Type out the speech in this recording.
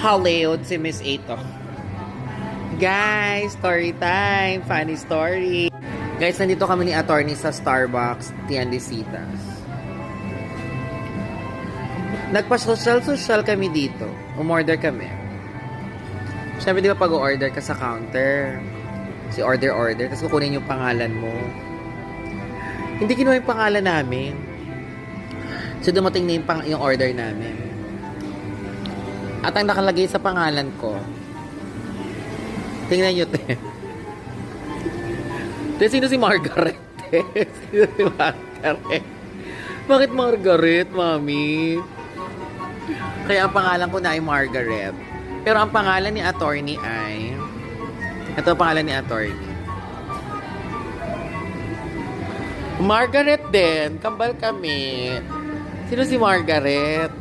Hollywood si Miss Ito. Guys, story time. Funny story. Guys, nandito kami ni attorney sa Starbucks, Tiendesitas. Nagpa-social kami dito. Umorder kami. Siyempre, di ba pag-order ka sa counter? Si order, tapos kukunin yung pangalan mo. Hindi kinuha yung pangalan namin. So, dumating na yung order namin. At ang nakalagay sa pangalan ko, tingnan nyo, te. Te, sino si Margaret? Sino si Margaret? Bakit Margaret, mami? Kaya ang pangalan ko na ay Margaret. Pero ang pangalan ni attorney ay... Ito ang pangalan ni attorney. Margaret din. Kambal kami. Sino si Margaret?